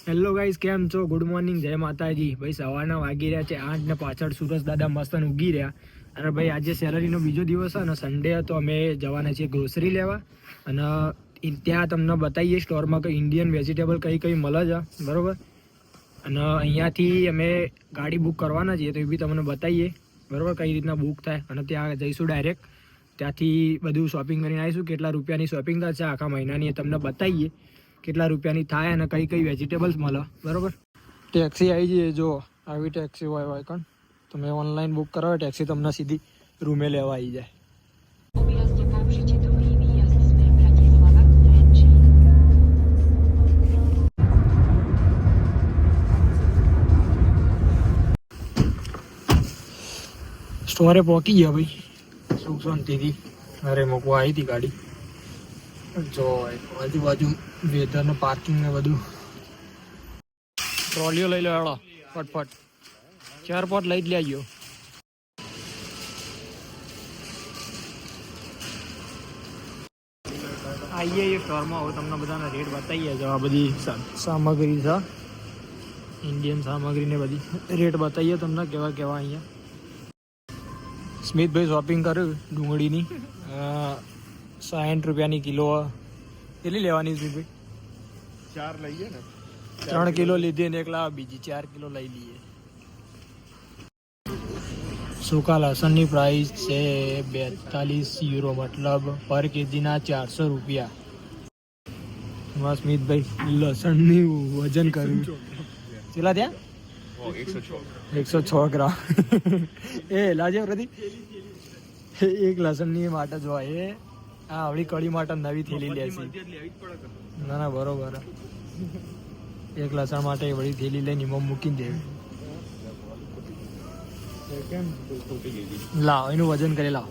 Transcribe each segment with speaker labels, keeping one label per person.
Speaker 1: Hello guys, કેમ છો? Good morning, જય માતાજી. ભાઈ સવારના વાગી રહ્યા છે 8 ને પાછળ સુરજ દાદા મસ્ત ઉગી રહ્યા. અને ભાઈ આજે સેલરીનો બીજો દિવસ છે અને સન્ડે હતો. અમે જવાના છીએ ગ્રોસરી લેવા અને ત્યાં તમને બતાવીએ સ્ટોરમાં કે ઇન્ડિયન વેજીટેબલ કઈ કઈ મળે છે, બરાબર. અને અહીંયાથી અમે ગાડી બુક કરવાના છીએ તો એ બી તમને બતાવીએ, બરાબર, કઈ રીતના બુક થાય. અને ત્યાં જઈશું ડાયરેક્ટ, ત્યાંથી બધું શોપિંગ કરીને આવીશું. કેટલા રૂપિયાની શોપિંગ થશે આખા મહિનાની એ તમને બતાવીએ, કેટલા રૂપિયાની થાય અને કઈ કઈ વેજીટેબલ્સ મળે, બરાબર. ટેક્સી આવી જઈએ, જો આવી ટેક્સી હોય કણ તમે ઓનલાઈન બુક કરાવો ટેક્સી તમને સીધી રૂમે લેવા આવી જાય. સ્ટોરે પહોંચી ગયા ભાઈ, સુખ શાંતિથી. અરે મૂકવા આવી હતી ગાડી. જો આજુબાજુ વેધર ને પાર્કિંગ ને બધું. ટ્રોલીઓ લઈ લો હેડો ફટફટ, 4 લઈ જ લેજો. આવીએ એ સ્ટોરમાં, હવે તમને બધાના રેટ બતાવીએ. જો આ બધી સામગ્રી છે, ઇન્ડિયન સામગ્રી ને બધી રેટ બતાવીએ તમને કેવા કેવા. અહીંયા સ્મિતભાઈ શોપિંગ કર્યું ડુંગળીની, 60 રૂપિયાની કિલો. કેટલી લેવાની સ્મિતભાઈ?
Speaker 2: 4 લઈએ ને,
Speaker 1: 3 કિલો લીધી ને એકલા બીજી 4 કિલો લઈ લઈએ. સૂકા લસણની પ્રાઇસ છે 42 યુરો, મતલબ પર કેજીના 400 રૂપિયા. એમાં સ્મિતભાઈ લસણની વજન કર્યું કેટલા ત્યાં? 106 ગ્રામ. એ લાજે પ્રદીપ, એક લસણની માટે જો એ આ આવડી કઢી માટે નવી થેલી લેશે. ના ના બરોબર, એક લસણ માટે વળી થેલી લઈને એમાં મૂકીને દેવી. લાવ એનું વજન કરી લાવ,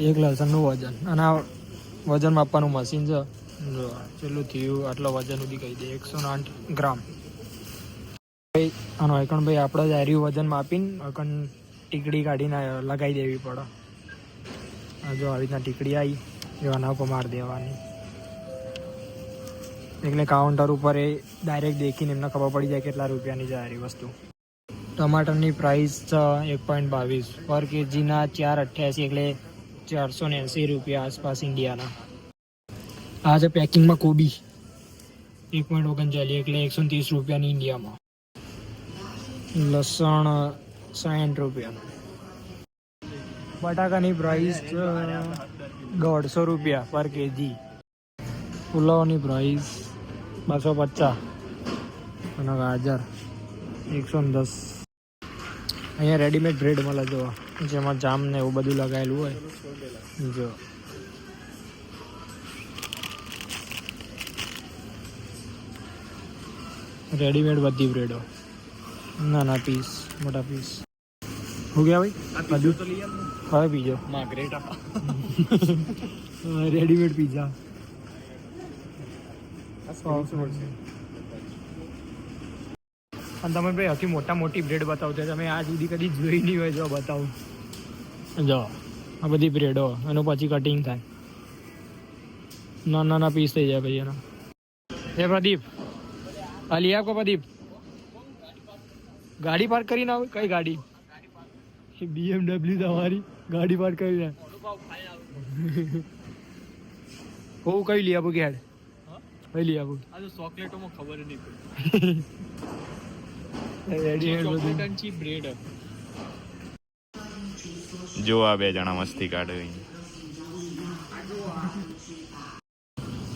Speaker 1: એક લસણનું વજન. અને આ વજન માપવાનું મશીન છે, ચેટલું થયું આટલો વજન સુધી કહી દે, 108 ગ્રામ. અને અકણ ભાઈ આપણે જ આર્યું વજન માપીને અકણ ટીકડી કાઢીને લગાવી દેવી પડે. જો આવી રીતના ટીકડી આવી એવાના ઉપર મારી દેવાની, એટલે કાઉન્ટર ઉપર એ ડાયરેક્ટ દેખીને એમને ખબર પડી જાય કેટલા રૂપિયાની છે આરી વસ્તુ. ટમાટરની પ્રાઇસ છે 1.22 પર કેજીના 4.88, એટલે 480 રૂપિયા આસપાસ ઇન્ડિયાના. આ છે પેકિંગમાં કોબી 1.39, એટલે 130 રૂપિયાની ઇન્ડિયામાં. લસણ 60 રૂપિયા. બટાકાની પ્રાઇસ 150 રૂપિયા પર કેજી. પુલાવની પ્રાઇસ 250 અને ગાજર 110. અહીંયા રેડીમેડ બ્રેડ મળે જો, જેમાં જામ ને એવું બધું લગાવેલું હોય. જો રેડીમેડ બધી બ્રેડો, નાના પીસ મોટા પીસ. શું ગયા ભાઈ બધું તો લઈ આવે પીજો રેડીમેડ પીઝા. અને તમે ભાઈ આખી મોટી બ્રેડ બતાવતા, તમે આ સુધી કદી જોઈ નહીં હોય. જો બતાવું, જો આ બધી બ્રેડો, એનું પછી કટિંગ થાય, નાના પીસ થઈ જાય ભાઈ એના. હે પ્રદીપ, આ લઈ આવ પ્રદીપ. ગાડી પાર્ક કરીને આવે? કઈ ગાડી? BMW તમારી ગાડી પાર્ક કરીને. હું કઈ લઈ આપું? કેડ કઈ લઈ આપું? આ તો ચોકલેટોમાં ખબર નહીં પડી.
Speaker 2: જો આ બે જણા મસ્તી કાઢે.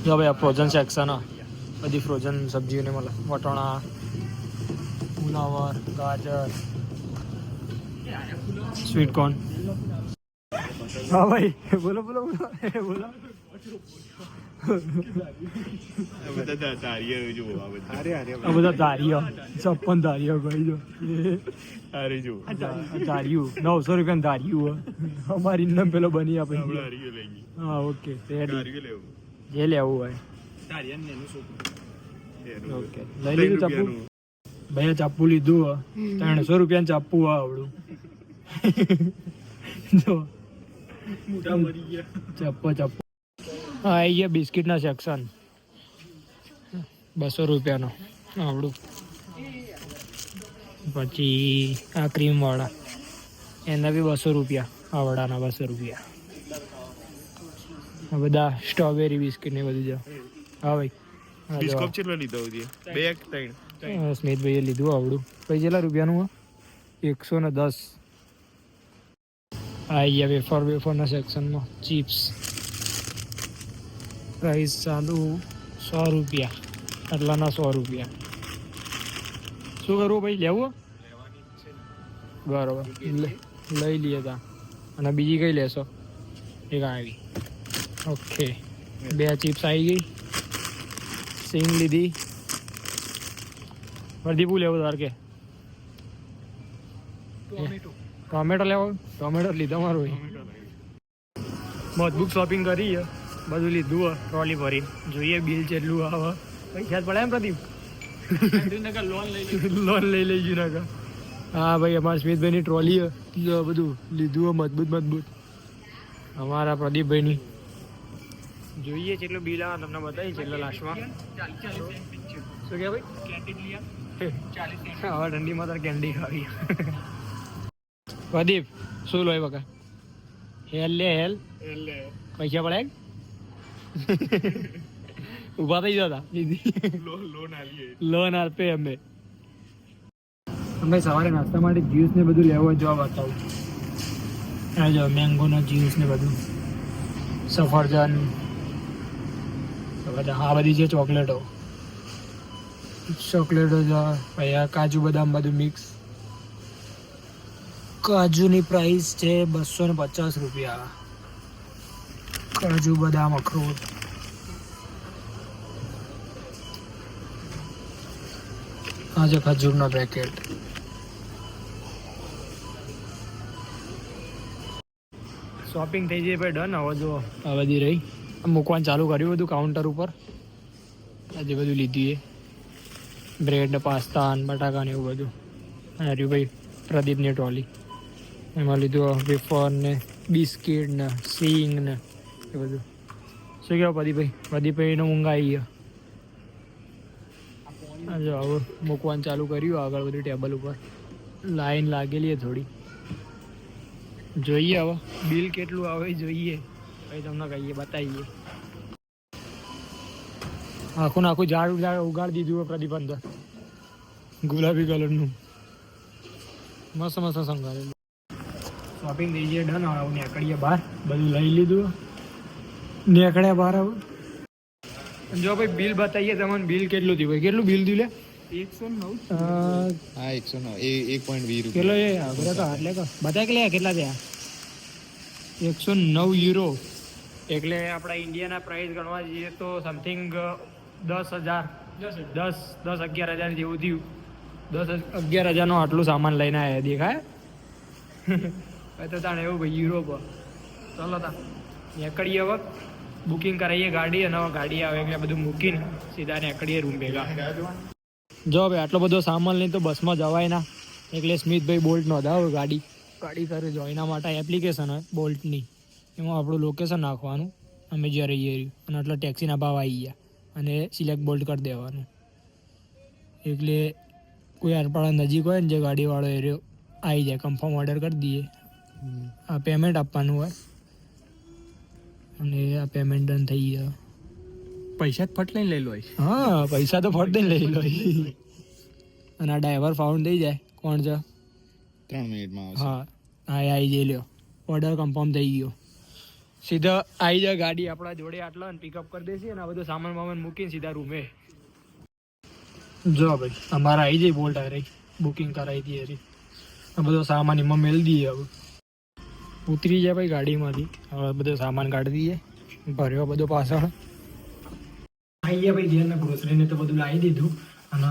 Speaker 1: જો ભાઈ આ ફ્રોઝન સેક્શન, બધી ફ્રોઝન સબ્જીઓને મળે. વટાણા, ફુલાવર, ગાજર, સ્વીટ કોર્ન. હા ભાઈ બોલો બોલો બોલો બોલો.
Speaker 2: બધા ધારીઓ,
Speaker 1: આ બધા ધારીઓ 56 ધારીઓ ભાઈ. જો ધાર્યું 900 રૂપિયા ધાર્યું. અમારી નામ પેલો બની આપે. હા ઓકે, જે લેવું હોય. ઓકે લઈ લીધું ચાપુ ભાઈ. ચાપુ લીધું 300 રૂપિયા ચાપુ આવડું. જો ચપ્પો ચપ્પો. હા આવી ગયા બિસ્કિટના સેક્શન, 200 રૂપિયાનો. આવડું. પછી આ ક્રીમવાળા એના બી 200 રૂપિયા, આવડાના 200 રૂપિયા. આ બધા સ્ટ્રોબેરી બિસ્કિટ ને બધું જો. હા ભાઈ
Speaker 2: બિસ્કોપ કેટલો લીધો હતી? 2 કે 3?
Speaker 1: સ્મિતભાઈએ લીધું આવડું. પછી કેટલા રૂપિયાનું? 110. આ ગયા વેફરના સેક્શનમાં ચિપ્સ. પ્રાઇસ ચાલુ 100 રૂપિયા. આટલાના 100 રૂપિયા. શું કરવું ભાઈ, લેવું? બરોબર, લઈ લઈએ તા. અને બીજી કઈ લેશો? એક આવી. ઓકે, 2 ચિપ્સ આવી ગઈ. સિંગ લીધી. પ્રદીપું લેવું તાર કે? ટોમેટો લેવો? ટોમેટો લીધો મારું. મજબૂત શોપિંગ કરી, બધું લીધું ટ્રોલી ભરી. જોઈએ બિલ કેટલું આવે. પૈસા જ પડે એમ પ્રદીપ? લોન લઈ લઈશું નાકા. હા ભાઈ, અમારા સ્મિતભાઈની ટ્રોલી બધું લીધું મજબૂત. અમારા પ્રદીપભાઈની જોઈએ કેટલું બિલ આવે તમને બતાવી છેલ્લા લાસ્ટમાં. શું કે ભાઈ? હવે ઠંડીમાં તાર કેન્ડી ખાવી. પ્રદીપ શું લોય બકા? હેલ લે. પૈસા પડે? ઉભા થઈ જતા લોન આપે અમે સવારે નાસ્તા માટે જ્યુસ ને બધું લેવું હોય જવા બતાવું. આ જો મેંગોનો જ્યુસ ને બધું, સફરજન, આ બધી છે ચોકલેટો છે. પછી આ કાજુ બદામ બધું મિક્સ. કાજુની પ્રાઇસ છે 250 રૂપિયા. કાજુ બદામ અખરોટ. આ છે ખજૂરના પેકેટ. શોપિંગ થઈ જાય ભાઈ, ડન. હવે જો આ બધી રહી, મૂકવાનું ચાલુ કર્યું બધું કાઉન્ટર ઉપર. આજે બધું લીધું એ બ્રેડ, પાસ્તા, બટાકા ને એવું બધું. હાર્યું ભાઈ પ્રદીપની ટ્રોલી, એમાં લીધું વેફર ને બિસ્કિટ ને સિંગ ને એ બધું. શું કહેવાય પ્રદીપભાઈ? પ્રદીપભાઈનો ઊંઘ આવી ગયો. જો હવે મૂકવાનું ચાલુ કર્યું આગળ બધું ટેબલ ઉપર. લાઈન લાગેલી થોડી. જોઈએ હવે બિલ કેટલું આવે જોઈએ, પછી તમને કહીએ, બતાવીએ. આખું ઝાડ ઉગાડી દીધું હોય પ્રદીપ અંદર, ગુલાબી કલરનું મસ્ત સંઘારેલું. શોપિંગ થઈ જાય ડન. હવે નીકળીએ બહાર, બધું લઈ લીધું, નીકળ્યા બહાર. હવે જો ભાઈ બિલ બતાવીએ તમને. બિલ કેટલું થયું ભાઈ? કેટલું બિલ થયું લે? 109. હા 109. 1.20 કેટલો એ આગળ તો એટલે બતાય કે કેટલા થયા? 109 યુરો. એટલે આપણા ઇન્ડિયાના પ્રાઇસ ગણવા જઈએ તો સમથિંગ 10,000 જેવું થયું. 10,000 આટલું સામાન લઈને આવ્યા. દેખાય તો તાણે એવું ભાઈ યુરો પર. ચાલો તા નીકળીએ હવે, બુકિંગ કરાવીએ ગાડી, અને ગાડી આવે એટલે બધું મૂકીને સીધા નીકળીએ રૂમ ભેગા. જો ભાઈ આટલો બધો સામાન લઈને તો બસમાં જવાય ના, એટલે સ્મિતભાઈ બોલ્ટ નોંધાવે ગાડી કરે જો. એના માટે એપ્લિકેશન હોય બોલ્ટની, એમાં આપણું લોકેશન નાખવાનું, અમે જ્યાં રહીએ રહ્યું, અને આટલા ટેક્સીના ભાવ આવી ગયા, અને સિલેક્ટ બોલ્ટ કરી દેવાનું. એટલે કોઈ આરપાડા નજીક હોય ને જે ગાડીવાળો એરિયો આવી જાય, કન્ફર્મ ઓર્ડર કરી દઈએ. આ પેમેન્ટ આપવાનું હોય, અને આ પેમેન્ટ ડન થઈ ગયા. પૈસા ફટ લઈને લઈ લો. હા પૈસા તો ફટ લઈને લઈ લો. અને આ ડ્રાઈવર ફાઉન્ડ થઈ જાય. કોણ છે? 3 મિનિટમાં. હા આવી જઈ લ્યો, ઓર્ડર કન્ફર્મ થઈ ગયો. સીધા આવી જાય ગાડી આપણા જોડે આટલા, અને પિકઅપ કરી દેશે, અને આ બધો સામાન મૂકીને સીધા રૂમે. જો ભાઈ અમારા આવી જાય બોલ્ટ આ રહી, બુકિંગ કરાવી દઈએ રહી. આ બધો સામાન એમાં મેળ દઈએ. હવે ઉતરી જાય ભાઈ ગાડીમાંથી. હવે બધો સામાન કાઢી દઈએ, ભર્યો બધો પાછળ. આવી ગયા ભાઈ ઘેરના ગ્રોસરીને તો બધું લાવી દીધું. અને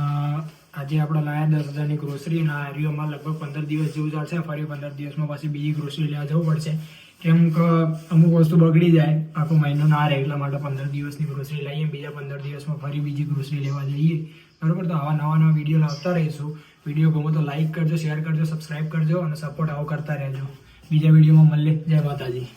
Speaker 1: આજે આપણે લાવ્યા 10,000ની ગ્રોસરી, અને આ એરિયોમાં લગભગ 15 દિવસ જેવું ચાલશે. ફરી 15 દિવસમાં પાછી બીજી ગ્રોસરી લેવા જવું પડશે, કેમ કે અમુક વસ્તુ બગડી જાય, આખો મહિનો ના રહે. એટલા માટે 15 દિવસની ગ્રોસરી લઈએ, બીજા 15 દિવસમાં ફરી બીજી ગ્રોસરી લેવા જઈએ. બરાબર? તો આવા નવા વિડીયો લાવતા રહીશું. વિડીયો ગમો તો લાઈક કરજો, શેર કરજો, સબસ્ક્રાઈબ કરજો, અને સપોર્ટ આવો કરતા રહેજો. બીજા વિડીયોમાં મળીએ. જય માતાજી.